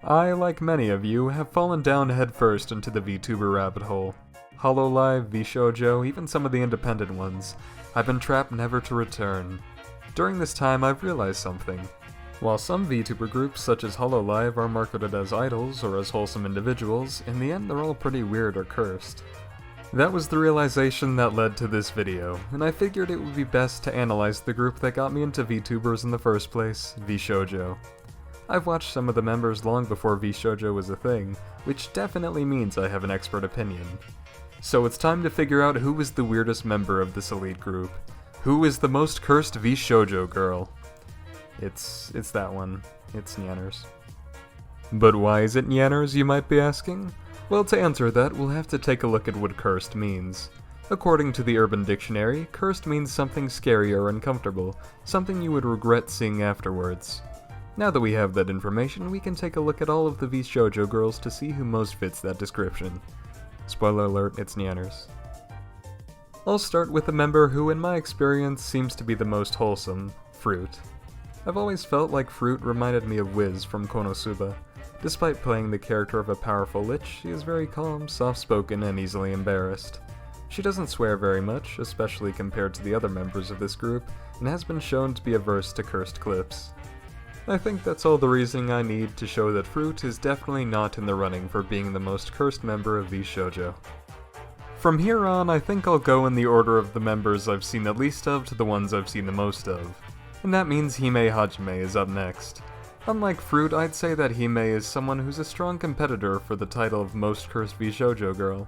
I, like many of you, have fallen down headfirst into the VTuber rabbit hole. Hololive, VShojo, even some of the independent ones. I've been trapped never to return. During this time, I've realized something. While some VTuber groups, such as Hololive, are marketed as idols or as wholesome individuals, in the end they're all pretty weird or cursed. That was the realization that led to this video, and I figured it would be best to analyze the group that got me into VTubers in the first place, VShojo. I've watched some of the members long before VShojo was a thing, which definitely means I have an expert opinion. So it's time to figure out who is the weirdest member of this elite group. Who is the most cursed VShojo girl? It's that one. It's Nyanners. But why is it Nyanners, you might be asking? Well, to answer that, we'll have to take a look at what cursed means. According to the Urban Dictionary, cursed means something scary or uncomfortable, something you would regret seeing afterwards. Now that we have that information, we can take a look at all of the VShojo girls to see who most fits that description. Spoiler alert, it's Nyanners. I'll start with a member who, in my experience, seems to be the most wholesome, Fruit. I've always felt like Fruit reminded me of Wiz from Konosuba. Despite playing the character of a powerful lich, she is very calm, soft-spoken, and easily embarrassed. She doesn't swear very much, especially compared to the other members of this group, and has been shown to be averse to cursed clips. I think that's all the reasoning I need to show that Fruit is definitely not in the running for being the most cursed member of VShojo. From here on, I think I'll go in the order of the members I've seen the least of to the ones I've seen the most of, and that means Hime Hajime is up next. Unlike Fruit, I'd say that Hime is someone who's a strong competitor for the title of most cursed VShojo girl.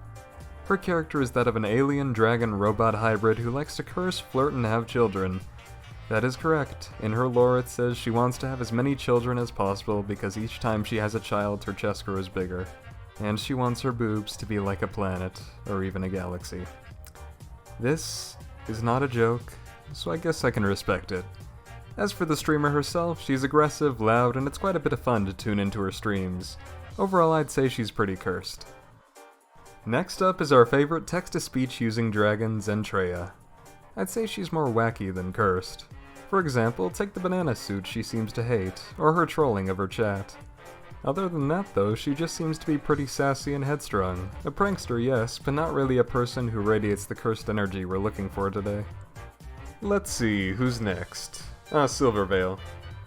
Her character is that of an alien dragon robot hybrid who likes to curse, flirt, and have children. That is correct. In her lore it says she wants to have as many children as possible because each time she has a child her chest grows bigger. And she wants her boobs to be like a planet, or even a galaxy. This is not a joke, so I guess I can respect it. As for the streamer herself, she's aggressive, loud, and it's quite a bit of fun to tune into her streams. Overall, I'd say she's pretty cursed. Next up is our favorite text-to-speech using dragon, Zentreya. I'd say she's more wacky than cursed. For example, take the banana suit she seems to hate, or her trolling of her chat. Other than that though, she just seems to be pretty sassy and headstrong. A prankster, yes, but not really a person who radiates the cursed energy we're looking for today. Let's see, who's next? Silvervale.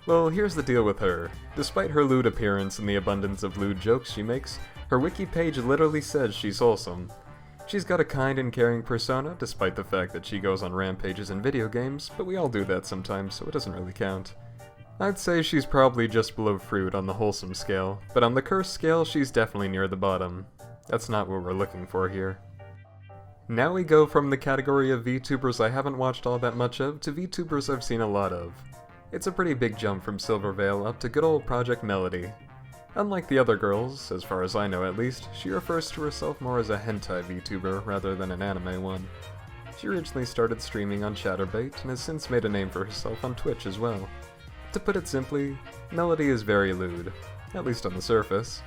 Well, here's the deal with her. Despite her lewd appearance and the abundance of lewd jokes she makes, her wiki page literally says she's wholesome. She's got a kind and caring persona, despite the fact that she goes on rampages in video games, but we all do that sometimes, so it doesn't really count. I'd say she's probably just below Fruit on the wholesome scale, but on the curse scale, she's definitely near the bottom. That's not what we're looking for here. Now we go from the category of VTubers I haven't watched all that much of to VTubers I've seen a lot of. It's a pretty big jump from Silvervale up to good old Project Melody. Unlike the other girls, as far as I know at least, she refers to herself more as a hentai VTuber rather than an anime one. She originally started streaming on Chatterbait and has since made a name for herself on Twitch as well. To put it simply, Melody is very lewd, at least on the surface.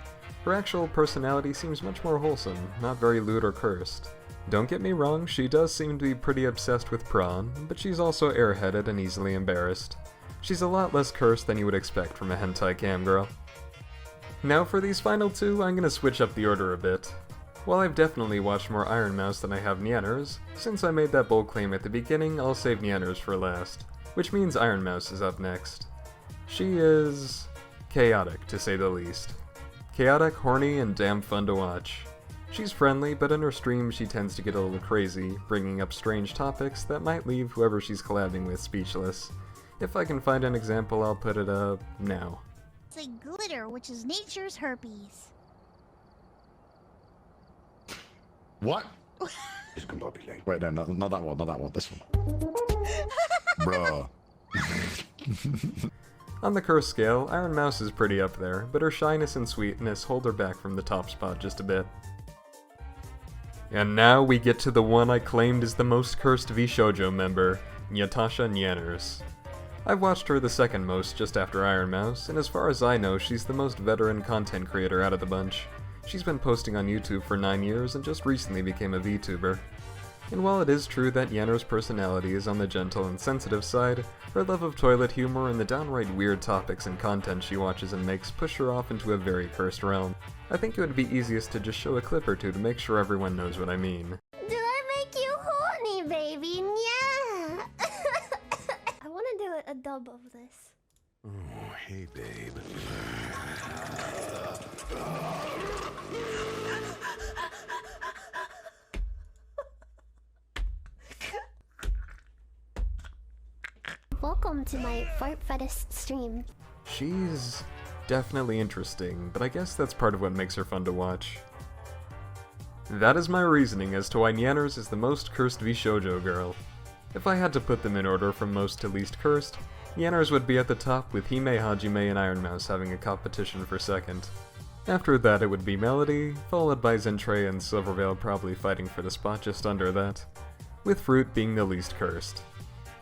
Her actual personality seems much more wholesome, not very lewd or cursed. Don't get me wrong, she does seem to be pretty obsessed with prawn, but she's also airheaded and easily embarrassed. She's a lot less cursed than you would expect from a hentai cam girl. Now for these final two, I'm gonna switch up the order a bit. While I've definitely watched more Iron Mouse than I have Nyanners, since I made that bold claim at the beginning, I'll save Nyanners for last, which means Iron Mouse is up next. She is chaotic, to say the least. Chaotic, horny, and damn fun to watch. She's friendly, but in her stream she tends to get a little crazy, bringing up strange topics that might leave whoever she's collabing with speechless. If I can find an example, I'll put it up now. It's like glitter, which is nature's herpes. What? Wait, no, not that one, not that one, this one. Bruh. On the curse scale, Iron Mouse is pretty up there, but her shyness and sweetness hold her back from the top spot just a bit. And now we get to the one I claimed is the most cursed VShojo member, Natasha Nyanners. I've watched her the second most just after Iron Mouse, and as far as I know, she's the most veteran content creator out of the bunch. She's been posting on YouTube for 9 years and just recently became a VTuber. And while it is true that Yanner's personality is on the gentle and sensitive side, her love of toilet humor and the downright weird topics and content she watches and makes push her off into a very cursed realm. I think it would be easiest to just show a clip or two to make sure everyone knows what I mean. Did I make you horny, baby? Yeah. I want to do a dub of this. Oh, hey, babe. Welcome to my fart fetish stream. She's definitely interesting, but I guess that's part of what makes her fun to watch. That is my reasoning as to why Nyanners is the most cursed VShojo girl. If I had to put them in order from most to least cursed, Nyanners would be at the top, with Hime, Hajime, and Iron Mouse having a competition for second. After that it would be Melody, followed by Zentrey and Silverveil probably fighting for the spot just under that, with Fruit being the least cursed.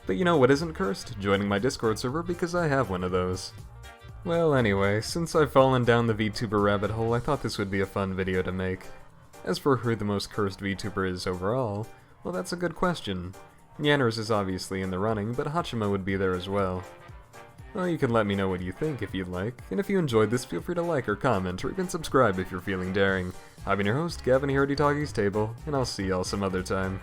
But you know what isn't cursed? Joining my Discord server, because I have one of those. Well anyway, since I've fallen down the VTuber rabbit hole, I thought this would be a fun video to make. As for who the most cursed VTuber is overall, well that's a good question. Nyanners is obviously in the running, but Hachima would be there as well. Well, you can let me know what you think if you'd like, and if you enjoyed this, feel free to like or comment, or even subscribe if you're feeling daring. I've been your host, Gavin here at Hitagi's Table, and I'll see y'all some other time.